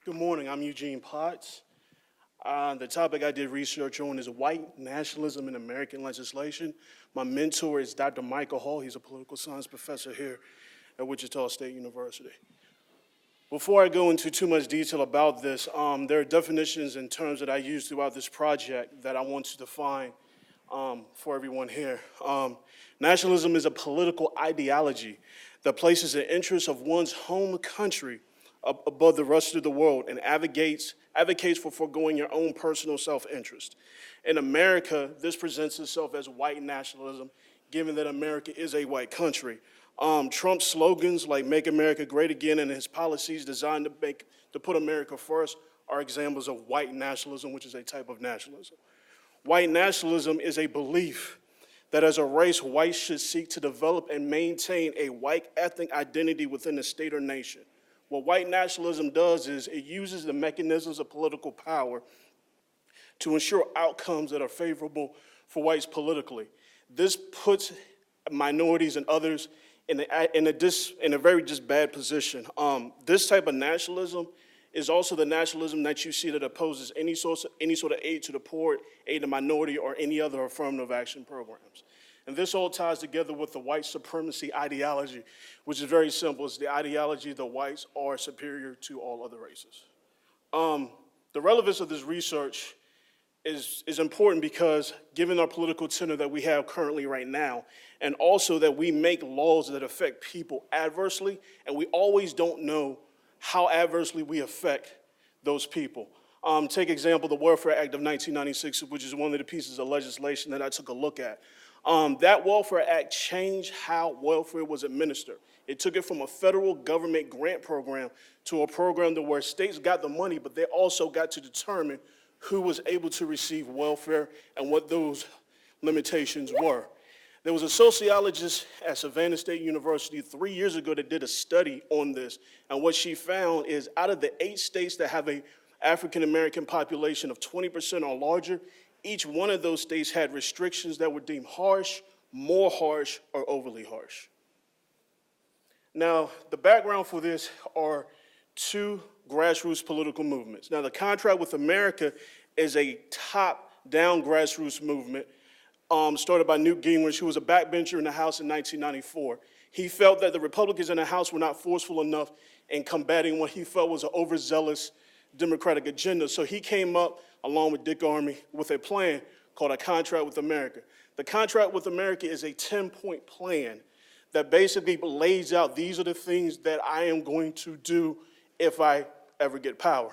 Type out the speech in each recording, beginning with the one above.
Good morning, I'm Eugene Potts. The topic I did research on is white nationalism in American legislation. My mentor is Dr. Michael Hall. He's a political science professor here at Wichita State University. Before I go into too much detail about this, there are definitions and terms that I use throughout this project that I want to define for everyone here. Nationalism is a political ideology that places the interests of one's home country above the rest of the world and advocates for foregoing your own personal self-interest. In America, this presents itself as white nationalism, given that America is a white country. Trump's slogans like "Make America Great Again" and his policies designed to put America first are examples of white nationalism, which is a type of nationalism. White nationalism is a belief that as a race, whites should seek to develop and maintain a white ethnic identity within a state or nation. What white nationalism does is it uses the mechanisms of political power to ensure outcomes that are favorable for whites politically. This puts minorities and others in a very just bad position. This type of nationalism is also the nationalism that you see that opposes any sort of aid to the poor, aid to minority, or any other affirmative action programs. And this all ties together with the white supremacy ideology, which is very simple. It's the ideology that whites are superior to all other races. The relevance of this research is important because given our political tenor that we have currently right now, and also that we make laws that affect people adversely, and we always don't know how adversely we affect those people. Take example, the Welfare Act of 1996, which is one of the pieces of legislation that I took a look at. That Welfare Act changed how welfare was administered. It took it from a federal government grant program to a program to where states got the money, but they also got to determine who was able to receive welfare and what those limitations were. There was a sociologist at Savannah State University 3 years ago that did a study on this, and what she found is out of the 8 states that have a African-American population of 20% or larger, each one of those states had restrictions that were deemed harsh, more harsh, or overly harsh. Now, the background for this are 2 grassroots political movements. Now, the Contract with America is a top-down grassroots movement started by Newt Gingrich, who was a backbencher in the House in 1994. He felt that the Republicans in the House were not forceful enough in combating what he felt was an overzealous Democratic agenda. So he came up, along with Dick Armey, with a plan called a Contract with America. The Contract with America is a 10-point plan that basically lays out these are the things that I am going to do if I ever get power.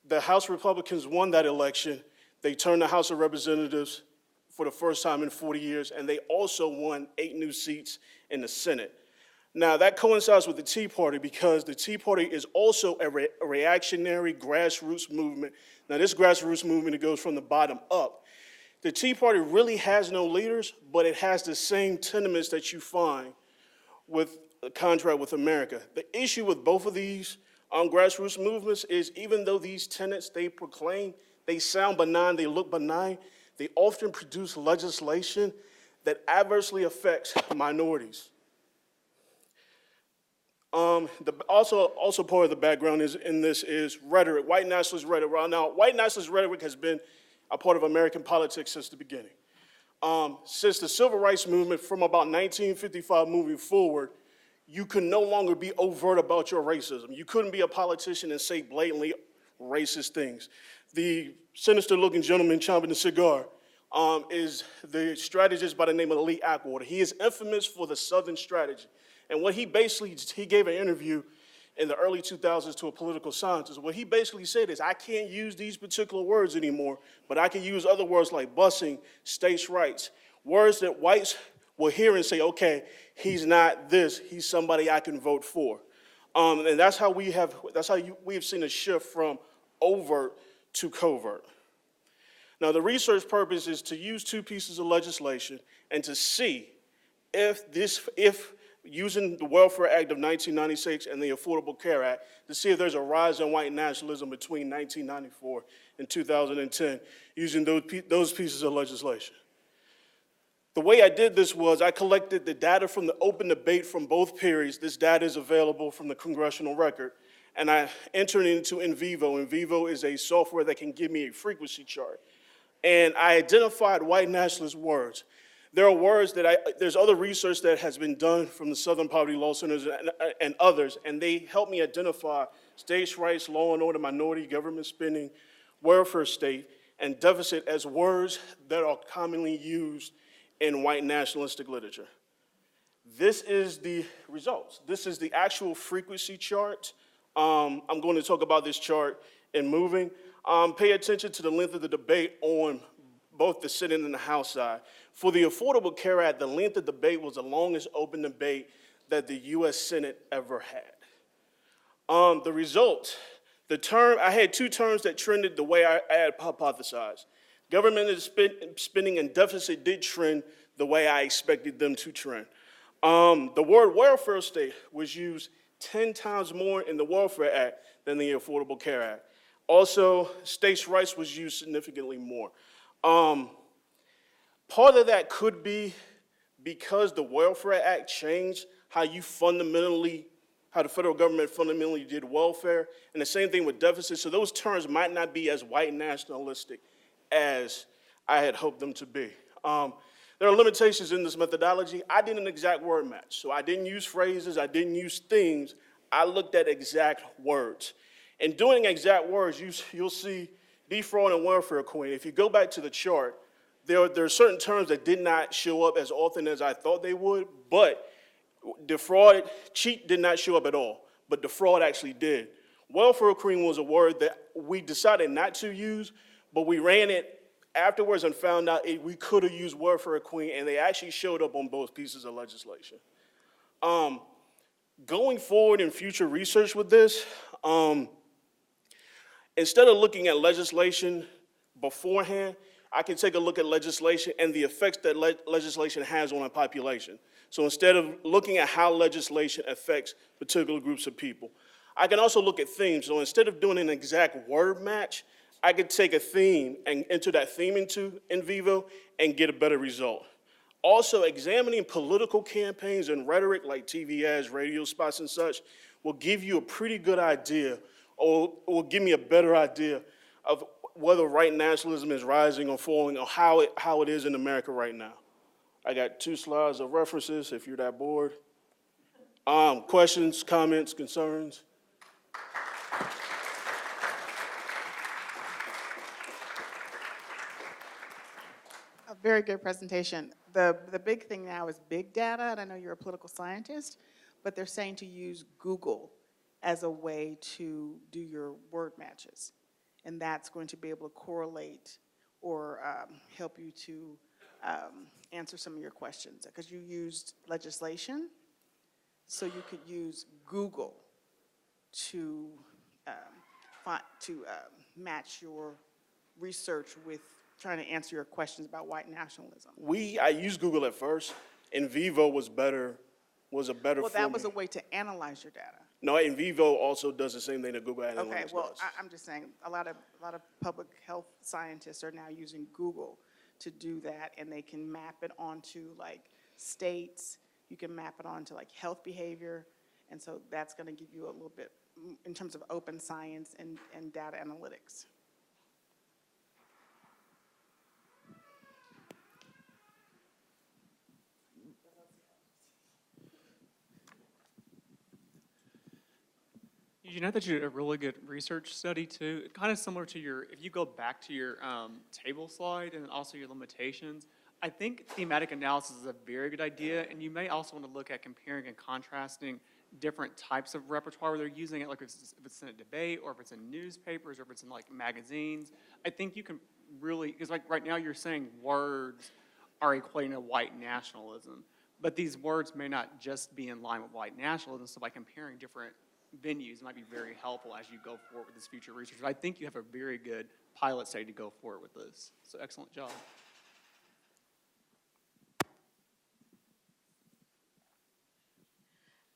The House Republicans won that election. They turned the House of Representatives for the first time in 40 years, and they also won 8 new seats in the Senate. Now, that coincides with the Tea Party because the Tea Party is also a reactionary grassroots movement. Now, this grassroots movement, it goes from the bottom up. The Tea Party really has no leaders, but it has the same sentiments that you find with the Contract with America. The issue with both of these grassroots movements is even though these tenets they proclaim, they sound benign, they look benign, they often produce legislation that adversely affects minorities. Also part of the background in this is rhetoric, white nationalist rhetoric. Now, white nationalist rhetoric has been a part of American politics since the beginning. Since the Civil Rights Movement from about 1955 moving forward, you can no longer be overt about your racism. You couldn't be a politician and say blatantly racist things. The sinister-looking gentleman chomping a cigar is the strategist by the name of Lee Atwater. He is infamous for the Southern strategy. And what he gave an interview in the early 2000s to a political scientist. What he basically said is, I can't use these particular words anymore, but I can use other words like busing, states' rights, words that whites will hear and say, okay, he's not this, he's somebody I can vote for. And that's how we have seen a shift from overt to covert. Now, the research purpose is to use 2 pieces of legislation and to see if using the Welfare Act of 1996 and the Affordable Care Act to see if there's a rise in white nationalism between 1994 and 2010 using those pieces of legislation. The way I did this was I collected the data from the open debate from both periods. This data is available from the congressional record. and I entered into NVivo. NVivo is a software that can give me a frequency chart. And I identified white nationalist words. There are words that there's other research that has been done from the Southern Poverty Law Centers and others, and they help me identify states' rights, law and order, minority, government spending, welfare state, and deficit as words that are commonly used in white nationalistic literature. This is the results. This is the actual frequency chart. I'm going to talk about this chart in moving. Pay attention to the length of the debate on both the Senate and the House side. For the Affordable Care Act, the length of debate was the longest open debate that the U.S. Senate ever had. The result, I had two terms that trended the way I had hypothesized. Government spending and deficit did trend the way I expected them to trend. The word welfare state was used 10 times more in the Welfare Act than the Affordable Care Act. Also, states' rights was used significantly more. Part of that could be because the Welfare Act changed how the federal government fundamentally did welfare, and the same thing with deficit. So those terms might not be as white nationalistic as I had hoped them to be. There are limitations in this methodology. I did an exact word match. So I didn't use phrases, I didn't use themes, I looked at exact words. In doing exact words, you'll see defraud and welfare queen. If you go back to the chart, there are certain terms that did not show up as often as I thought they would, but cheat did not show up at all, but defraud actually did. Welfare queen was a word that we decided not to use, but we ran it afterwards and found out we could have used welfare queen, and they actually showed up on both pieces of legislation. Going forward in future research with this, instead of looking at legislation beforehand, I can take a look at legislation and the effects that legislation has on a population. So instead of looking at how legislation affects particular groups of people, I can also look at themes. So instead of doing an exact word match, I could take a theme and enter that theme into NVivo and get a better result. Also, examining political campaigns and rhetoric like TV ads, radio spots, and such will give you a pretty good idea, or will give me a better idea of whether right nationalism is rising or falling, or how it is in America right now. I got 2 slides of references if you're that bored. Questions, comments, concerns? A very good presentation. The big thing now is big data, and I know you're a political scientist, but they're saying to use Google as a way to do your word matches. And that's going to be able to correlate or help you to answer some of your questions. Because you used legislation, so you could use Google to match your research with trying to answer your questions about white nationalism. I used Google at first. NVivo was a better Well, that was a way to analyze your data. No, NVivo also does the same thing that Google Analytics Okay, well, does. I'm just saying, a lot of public health scientists are now using Google to do that, and they can map it onto like states. You can map it onto like health behavior, and so that's going to give you a little bit in terms of open science and data analytics. You know that you did a really good research study too, kind of similar to if you go back to your table slide and also your limitations, I think thematic analysis is a very good idea, and you may also want to look at comparing and contrasting different types of repertoire they're using it, like if it's in a debate or if it's in newspapers or if it's in like magazines. I think you can really, because like right now you're saying words are equating to white nationalism, but these words may not just be in line with white nationalism, so by comparing different venues might be very helpful as you go forward with this future research. But I think you have a very good pilot study to go forward with this. So excellent job.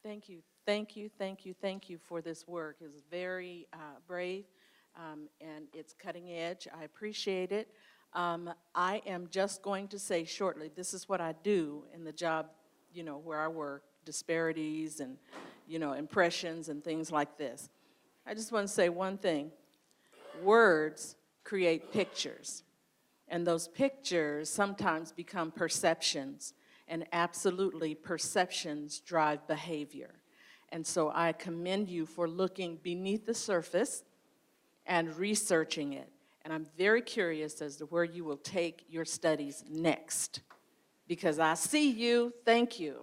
Thank you, thank you, thank you, thank you for this work. It's very brave, and it's cutting edge. I appreciate it. I am just going to say shortly, this is what I do in the job, where I work, disparities and, impressions and things like this. I just want to say one thing. Words create pictures, and those pictures sometimes become perceptions, and absolutely perceptions drive behavior. And so I commend you for looking beneath the surface and researching it. And I'm very curious as to where you will take your studies next, because I see you. Thank you.